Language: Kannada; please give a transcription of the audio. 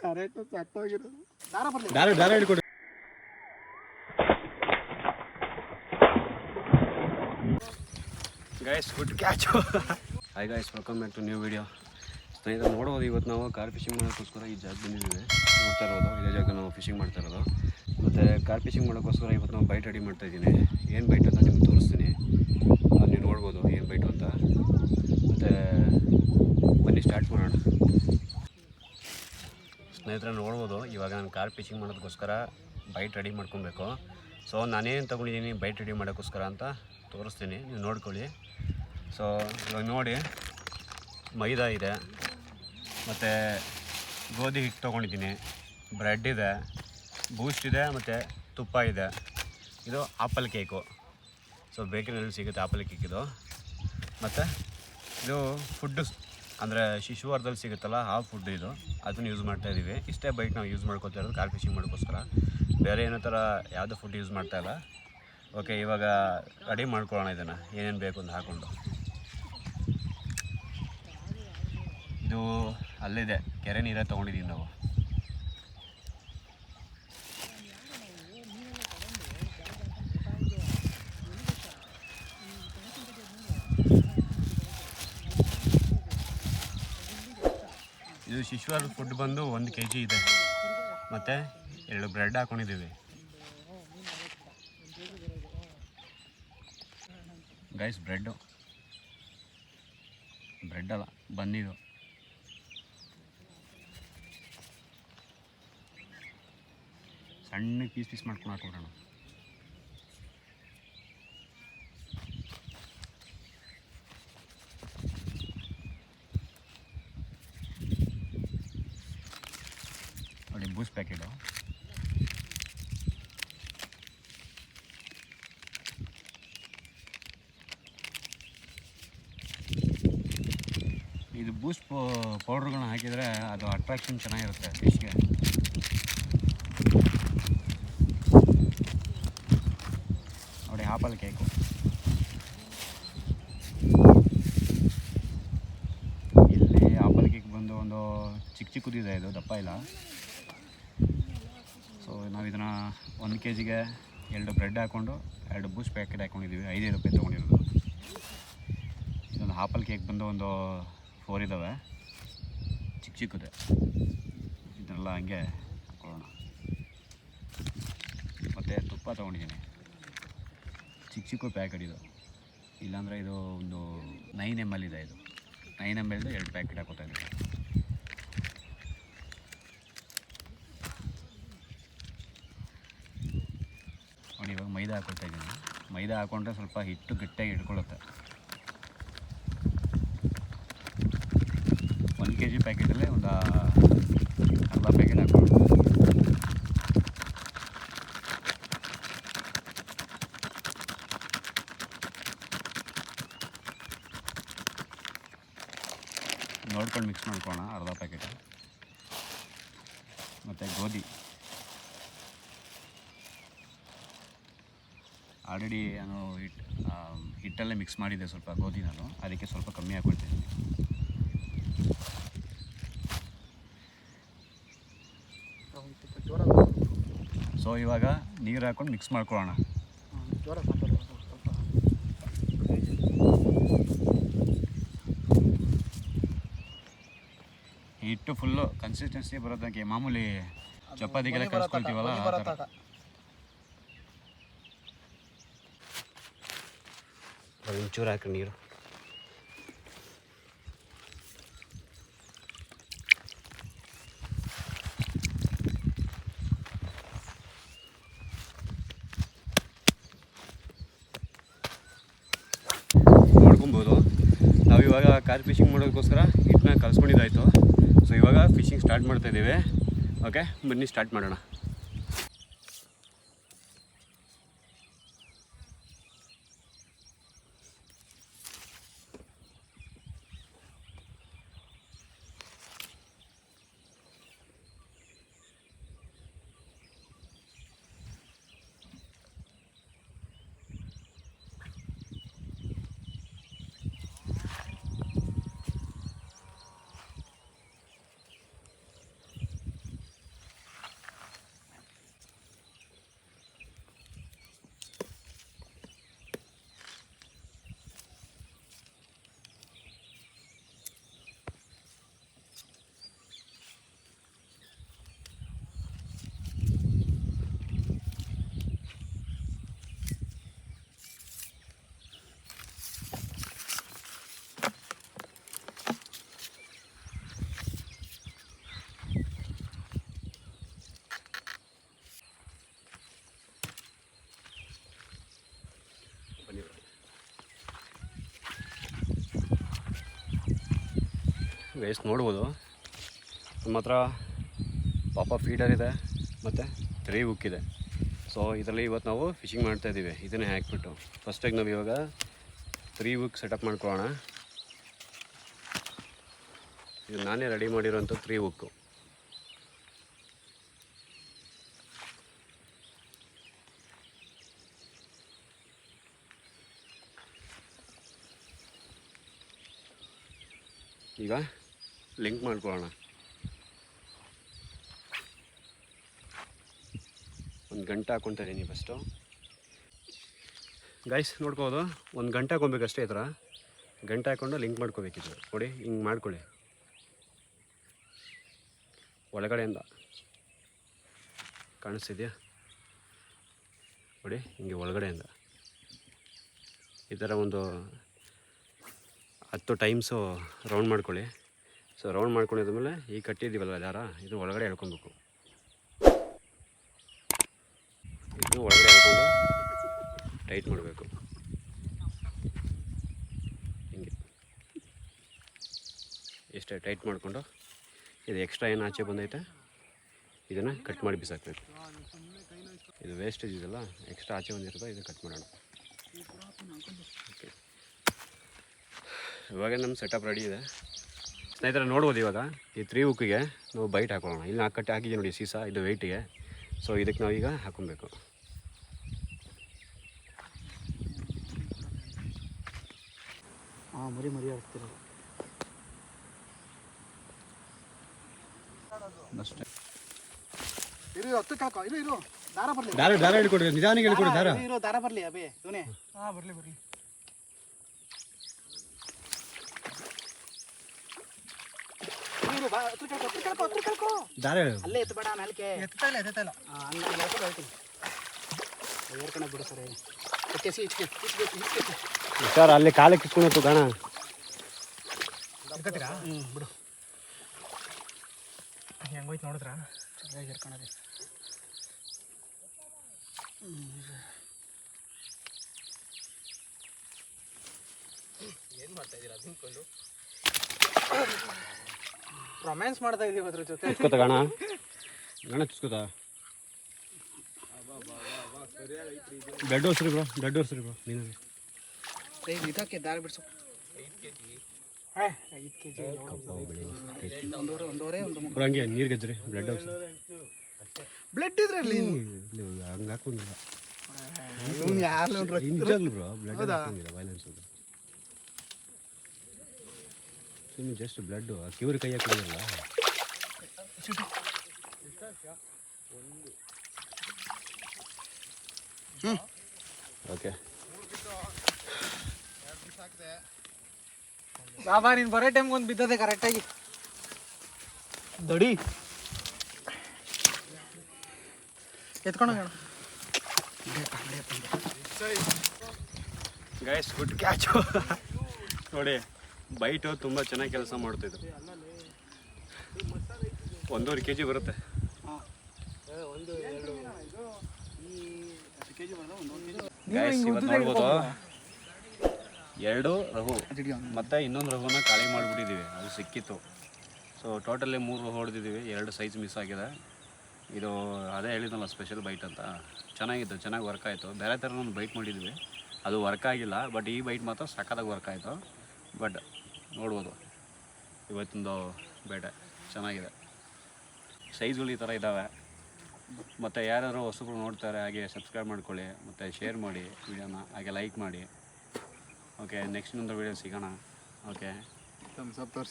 ಕರೆಕ್ಟ್ ಸತ್ತೋಗಿರೋದು ದಾರ ಹಿಡ್ಕೊಡಿ. Guys good catch. Hi guys, welcome back to new video. ಸ್ನೇಹಿತರೆ ನೋಡ್ಬೋದು, ಇವತ್ತು ನಾವು ಕಾರ್ ಫಿಶಿಂಗ್ ಮಾಡೋಕ್ಕೋಸ್ಕರ ಈ ಜಾಗ ಬಂದಿದ್ದೀವಿ. ನೋಡ್ತಾ ಇರೋದು ಇದೇ ಜಾಗ ನಾವು ಫಿಶಿಂಗ್ ಮಾಡ್ತಾ ಇರೋದು. ಮತ್ತು ಕಾರ್ ಫಿಶಿಂಗ್ ಮಾಡೋಕ್ಕೋಸ್ಕರ ಇವತ್ತು ನಾವು ಬೈಟ್ ರೆಡಿ ಮಾಡ್ತಾಯಿದ್ದೀನಿ. ಏನು ಬೈಟ್ ಅಂತ ನಿಮ್ಗೆ ತೋರಿಸ್ತೀನಿ, ನೀವು ನೋಡ್ಬೋದು ಏನು ಬೈಟು ಅಂತ. ಮತ್ತು ಬನ್ನಿ ಸ್ಟಾರ್ಟ್ ಮಾಡೋಣ. ಸ್ನೇಹಿತರೆ ನೋಡ್ಬೋದು, ಇವಾಗ ನಾನು ಕಾರ್ ಫಿಶಿಂಗ್ ಮಾಡೋದಕ್ಕೋಸ್ಕರ ಬೈಟ್ ರೆಡಿ ಮಾಡ್ಕೊಬೇಕು. ಸೊ ನಾನೇನು ತೊಗೊಂಡಿದ್ದೀನಿ ಬೈಟ್ ರೆಡಿ ಮಾಡೋಕ್ಕೋಸ್ಕರ ಅಂತ ತೋರಿಸ್ತೀನಿ, ನೀವು ನೋಡ್ಕೊಳ್ಳಿ. ಸೊ ಇವಾಗ ನೋಡಿ, ಮೈದಾ ಇದೆ, ಮತ್ತು ಗೋಧಿ ಹಿಟ್ಟು ತೊಗೊಂಡಿದ್ದೀನಿ, ಬ್ರೆಡ್ ಇದೆ, ಬೂಸ್ಟ್ ಇದೆ, ಮತ್ತು ತುಪ್ಪ ಇದೆ. ಇದು ಆಪಲ್ ಕೇಕು. ಸೊ ಬೇಕರಿನಲ್ಲಿ ಸಿಗುತ್ತೆ ಆಪಲ್ ಕೇಕ್ ಇದು. ಮತ್ತು ಇದು ಫುಡ್ಡು ಅಂದರೆ ಶಿಶುವಾರದಲ್ಲಿ ಸಿಗುತ್ತಲ್ಲ ಆ ಫುಡ್ ಇದು, ಅದನ್ನು ಯೂಸ್ ಮಾಡ್ತಾಯಿದ್ದೀವಿ. ಇಷ್ಟೇ ಬೈಟ್ ನಾವು ಯೂಸ್ ಮಾಡ್ಕೊತಾ ಇರೋದು ಕಾರ್ ಫಿಶಿಂಗ್ ಮಾಡೋಕ್ಕೋಸ್ಕರ. ಬೇರೆ ಏನೋ ಥರ ಯಾವುದೋ ಫುಡ್ ಯೂಸ್ ಮಾಡ್ತಾಯಿಲ್ಲ. ಓಕೆ, ಇವಾಗ ರೆಡಿ ಮಾಡ್ಕೊಳ್ಳೋಣ ಇದನ್ನು, ಏನೇನು ಬೇಕು ಅಂತ ಹಾಕ್ಕೊಂಡು. ಇದು ಅಲ್ಲಿದೆ, ಕೆರೆ ನೀರೇ ತೊಗೊಂಡಿದ್ದೀವಿ ನಾವು. ಇದು ಶಿಶುವಾರದ ಫುಡ್ ಬಂದು 1 kg ಇದೆ, ಮತ್ತು 2 ಬ್ರೆಡ್ ಹಾಕ್ಕೊಂಡಿದ್ದೀವಿ. ಗೈಸ್ ಬ್ರೆಡ್ ಅಲ್ಲ, ಬನ್ನಿದು. ಸಣ್ಣ ಪೀಸ್ ಮಾಡ್ಕೊಂಡು ಹಾಕ್ಬಿಡೋಣ. ನೋಡಿ ಬೂಸ್ಟ್ ಪ್ಯಾಕೆಟು. ಇದು ಬೂಸ್ಟ್ ಪೌಡ್ರ್ಗಳನ್ನ ಹಾಕಿದರೆ ಅದು ಅಟ್ರಾಕ್ಷನ್ ಚೆನ್ನಾಗಿರುತ್ತೆ ಫಿಶ್ಗೆ. ನೋಡಿ ಆಪಲ್ ಕೇಕು. ಇಲ್ಲಿ ಆಪಲ್ ಕೇಕ್ ಬಂದು ಒಂದು ಚಿಕ್ಕದಿದೆ, ಇದು ದಪ್ಪ ಇಲ್ಲ. ಸೊ ನಾವು ಇದನ್ನು 1 kgಗೆ 2 ಬ್ರೆಡ್ ಹಾಕ್ಕೊಂಡು 2 ಬೂಸ್ಟ್ ಪ್ಯಾಕೆಟ್ ಹಾಕ್ಕೊಂಡಿದ್ದೀವಿ. 5 ರೂಪಾಯಿ ತೊಗೊಂಡಿರೋದು. ಇದೊಂದು ಆಪಲ್ ಕೇಕ್ ಬಂದು ಒಂದು 4 ಇದ್ದಾವೆ, ಚಿಕ್ಕದೆ. ಇದನ್ನೆಲ್ಲ ಹಂಗೆ ಹಾಕೊಳ್ಳೋಣ. ಮತ್ತು ತುಪ್ಪ ತೊಗೊಂಡಿದ್ದೀನಿ, ಚಿಕ್ಕ ಪ್ಯಾಕೆಟ್ ಇದು. ಇಲ್ಲಾಂದರೆ ಇದು ಒಂದು 9 ml ಇದೆ. ಇದು 9 ml 2 ಪ್ಯಾಕೆಟ್ ಹಾಕೋತಾ ಇದ್ದೀನಿ. ನೋಡಿ ಇವಾಗ ಮೈದಾ ಹಾಕೊಳ್ತಾ ಇದ್ದೀನಿ. ಮೈದಾ ಹಾಕ್ಕೊಂಡ್ರೆ ಸ್ವಲ್ಪ ಹಿಟ್ಟು ಗಟ್ಟಿಯಾಗಿ ಇಟ್ಕೊಳ್ಳುತ್ತೆ. 1 kg ಪ್ಯಾಕೆಟಲ್ಲೇ ಒಂದು ಅರ್ಧ ಪ್ಯಾಕೆಟ್ ಹಾಕ್ಕೊಂಡು ನೋಡ್ಕೊಂಡು ಮಿಕ್ಸ್ ಮಾಡ್ಕೊಳ್ಳೋಣ. ಅರ್ಧ ಪ್ಯಾಕೆಟ್. ಮತ್ತು ಗೋಧಿ ಆಲ್ರೆಡಿ ನಾನು ಹಿಟ್ಟಲ್ಲೇ ಮಿಕ್ಸ್ ಮಾಡಿದ್ದೆ ಸ್ವಲ್ಪ ಗೋಧಿ, ನಾನು ಅದಕ್ಕೆ ಸ್ವಲ್ಪ ಕಮ್ಮಿ ಹಾಕ್ಕೊಳ್ತಿದ್ದೀನಿ. ಸೊ ಇವಾಗ ನೀರು ಹಾಕ್ಕೊಂಡು ಮಿಕ್ಸ್ ಮಾಡ್ಕೊಳ್ಳೋಣ. ಹಿಟ್ಟು ಫುಲ್ಲು ಕನ್ಸಿಸ್ಟೆನ್ಸಿ ಬರೋದಕ್ಕೆ ಮಾಮೂಲಿ ಚಪಾತಿಗೆಲ್ಲ ಕಲಿಸ್ಕೊಳ್ತೀವಲ್ಲ ಆ ಥರ. ಒಂಚೂರು ಹಾಕಿ ನೀರು. ನೋಡ್ಕೊಬೋದು, ನಾವಿವಾಗ ಕಾರ್ ಫಿಶಿಂಗ್ ಮಾಡೋದಕ್ಕೋಸ್ಕರ ಹಿಟ್ಟನ್ನ ಕಲಿಸ್ಕೊಂಡಿದ್ದಾಯಿತು. ಸೊ ಇವಾಗ ಫಿಶಿಂಗ್ ಸ್ಟಾರ್ಟ್ ಮಾಡ್ತಾಯಿದ್ದೀವಿ. ಓಕೆ, ಬನ್ನಿ ಸ್ಟಾರ್ಟ್ ಮಾಡೋಣ. ಗೈಸ್ ನೋಡ್ಬೋದು ನಮ್ಮ ಹತ್ರ ಪಾಪ ಫೀಡರ್ ಇದೆ ಮತ್ತು 3 ಹುಕ್ ಇದೆ. ಸೊ ಇದರಲ್ಲಿ ಇವತ್ತು ನಾವು ಫಿಶಿಂಗ್ ಮಾಡ್ತಾಯಿದ್ದೀವಿ. ಇದನ್ನೇ ಹಾಕಿಬಿಟ್ಟು ಫಸ್ಟಾಗಿ ನಾವು ಇವಾಗ 3 ಹುಕ್ ಸೆಟಪ್ ಮಾಡ್ಕೊಳ್ಳೋಣ. ಇದು ನಾನೇ ರೆಡಿ ಮಾಡಿರೋಂಥ 3 ಹುಕ್ಕು. ಈಗ ಲಿಂಕ್ ಮಾಡ್ಕೊಳ್ಳೋಣ. 1 ಗಂಟೆ ಹಾಕ್ಕೊತಾ ಇದ್ದೀನಿ ಫಸ್ಟು. ಗೈಸ್ ನೋಡ್ಬೋದು 1 ಗಂಟೆ ಹಾಕೊಬೇಕಷ್ಟೇ. ಈ ಥರ ಗಂಟೆ ಹಾಕ್ಕೊಂಡು ಲಿಂಕ್ ಮಾಡ್ಕೋಬೇಕಿತ್ತು ನೋಡಿ. ಹಿಂಗೆ ಮಾಡ್ಕೊಳ್ಳಿ ಒಳಗಡೆಯಿಂದ, ಕಾಣಿಸ್ತಿದೆಯಾ ನೋಡಿ, ಹಿಂಗೆ ಒಳಗಡೆಯಿಂದ ಈ ಥರ ಒಂದು 10 ಟೈಮ್ಸು ರೌಂಡ್ ಮಾಡ್ಕೊಳ್ಳಿ. ಸೊ ರೌಂಡ್ ಮಾಡ್ಕೊಂಡಿದ್ಮೇಲೆ ಈ ಕಟ್ಟಿದ್ದೀವಲ್ಲ ದಾರ, ಇದು ಒಳಗಡೆ ಎಳ್ಕೊಬೇಕು. ಇದು ಒಳಗಡೆ ಎಳ್ಕೊಂಡು ಟೈಟ್ ಮಾಡಬೇಕು ಹಿಂಗೆ. ಇಷ್ಟೇ ಟೈಟ್ ಮಾಡಿಕೊಂಡು ಇದು ಎಕ್ಸ್ಟ್ರಾ ಏನು ಆಚೆ ಬಂದೈತೆ ಇದನ್ನು ಕಟ್ ಮಾಡಿ ಬಿಸಾಕಬೇಕು. ಇದು ವೇಸ್ಟೇಜ್ ಇದೆಲ್ಲ ಎಕ್ಸ್ಟ್ರಾ ಆಚೆ ಬಂದಿರ್ತದೆ, ಇದು ಕಟ್ ಮಾಡೋಣ. ಓಕೆ, ಇವಾಗ ನಮ್ಮ ಸೆಟಪ್ ರೆಡಿ ಇದೆ ಸ್ನೇಹಿತರೆ. ನೋಡ್ಬೋದು ಇವಾಗ ಈ 3 ಹುಕ್ಕಿಗೆ ನಾವು ಬೈಟ್ ಹಾಕೊಳ್ಳೋಣ. ಇಲ್ಲಿ 4 ಕಟ್ಟೆ ಹಾಕಿದ್ದೀವಿ ನೋಡಿ ಸೀಸಾ, ಇದು ವೆಯ್ಟಿಗೆ. ಸೊ ಇದಕ್ಕೆ ನಾವೀಗ ಹಾಕೊಬೇಕು. ಮರಿ ಮರಿ ಆಗ್ತಿರ ಅಷ್ಟೇ. ಇರು ಹತ್ತಕ್ಕೆ ಹಾಕೋ. ಇರು ಇರು ದಾರ ಬರಲಿ, ದಾರ ಹೇಳ್ಕೊಡಿ, ನಿಧಾನಕ್ಕೆ ಹೇಳ್ಕೊಡಿ. ದಾರ ಇರು, ದಾರ ಬರಲಿ ಅಬೇ ಇವನೇ. ಹಾಂ ಬರಲಿ ಬರಲಿ. ಇರು ಬಾ, ಹತ್ರ ಕೇಳ್ಕೊ. ದಾರ ಅಲ್ಲೇ ಎತ್ತಬೇಡ, ನಾಲ್ಕೆ ಎತ್ತಲ್ಲ ಹಂಗೆ ಹೇಳ್ತೀನಿ. ಏರ್ಕಣ ಬಿಡು ಸರ್. ಕೆಸಿ ಇಚ್ಕೆ ಸರ್ ಅಲ್ಲಿ ಕಾಲಕ್ಕೆ ಕಿತ್ಕೊಂಡು ಗಾಣ ಬಿಡು. ಹೆಂಗೋಯ್ತು ನೋಡಿದ್ರ ಚೆನ್ನಾಗಿ ಇರ್ಕೊಳದೆ. ಏನು ಮಾಡ್ತಾ ಇದ್ದೀರಾ ತಿನ್ಕೊಂಡು? ರೊಮ್ಯಾನ್ಸ್ ಮಾಡ್ತಾ ಇದೀವಿ ಅದ್ರ ಜೊತೆ. ಚುಸ್ಕೋತ ಗಾಣ ಚುಸ್ಕೋತ. ಬ್ಲಡ್ ಹೊಸ್ರಿ ಬ್ರೋ ನೀನು ಇದಕ್ಕೆ ದಾರ ಬಿಡಿಸು. 5 kg ಒಂದೂವರೆ ಹಂಗೆ ನೀರು ಗೆದ್ರಿ ಬ್ಲಡ್ ಬ್ಲಡ್ ಇದ್ರಲ್ಲಿ ಹಂಗೆ ಹಾಕೊಂಡಿಲ್ಲ. ಯಾರು ಬ್ರೋ ಬ್ಲಡ್ ಹಾಕೊಂಡಿಲ್ಲ, ವೈಲೆನ್ಸ್ ಅದು ಸುಮ್ಮನೆ ಜಸ್ಟ್ ಬ್ಲಡ್ ಕಿವ್ರ ಕೈ ಹಾಕಿಲ್ಲ. ಓಕೆ ಬಾಬಾ, ನೀನು ಬರೋ ಟೈಮ್ಗೆ ಒಂದು ಬಿದ್ದದೆ ಕರೆಕ್ಟಾಗಿ ದಡಿ ಎತ್ಕೊಂಡೋಗೋಣ. ಗೈಸ್ ಗುಡ್ ಕ್ಯಾಚು ನೋಡಿ. ಬೈಟು ತುಂಬ ಚೆನ್ನಾಗಿ ಕೆಲಸ ಮಾಡ್ತಿದ್ರು. 1.5 kg ಬರುತ್ತೆ. ಗೈಸ್ ಇವತ್ತು ನೋಡ್ಬೋದು 2 ರಹು ಮತ್ತು ಇನ್ನೊಂದು ರಹುನ ಖಾಲಿ ಮಾಡಿಬಿಟ್ಟಿದ್ದೀವಿ, ಅದು ಸಿಕ್ಕಿತ್ತು. ಸೊ ಟೋಟಲಿ 3 ರಹು ಹೊಡೆದಿದ್ದೀವಿ, 2 ಸೈಜ್ ಮಿಸ್ ಆಗಿದೆ. ಇದು ಅದೇ ಹೇಳಿದ್ನಲ್ಲ ಸ್ಪೆಷಲ್ ಬೈಟ್ ಅಂತ. ಚೆನ್ನಾಗಿತ್ತು, ಚೆನ್ನಾಗಿ ವರ್ಕ್ ಆಯಿತು. ಬೇರೆ ಥರ ಒಂದು ಬೈಟ್ ಮಾಡಿದ್ವಿ, ಅದು ವರ್ಕ್ ಆಗಿಲ್ಲ. ಬಟ್ ಈ ಬೈಟ್ ಮಾತ್ರ ಸಖತ್ತಾಗಿ ವರ್ಕ್ ಆಯಿತು. ಬಟ್ ನೋಡ್ಬೋದು ಇವತ್ತೊಂದು ಬೇಟೆ ಚೆನ್ನಾಗಿದೆ. ಸೈಜ್ಗಳು ಈ ಥರ ಇದ್ದಾವೆ. ಮತ್ತು ಯಾರ್ಯಾರು ಹೊಸಬ್ರು ನೋಡ್ತಾರೆ ಹಾಗೆ ಸಬ್ಸ್ಕ್ರೈಬ್ ಮಾಡ್ಕೊಳ್ಳಿ, ಮತ್ತು ಶೇರ್ ಮಾಡಿ ವಿಡಿಯೋನ, ಹಾಗೆ ಲೈಕ್ ಮಾಡಿ. ಓಕೆ, ನೆಕ್ಸ್ಟ್ ಇನ್ನೊಂದು ವೀಡಿಯೋ ಸಿಗೋಣ. ಓಕೆ,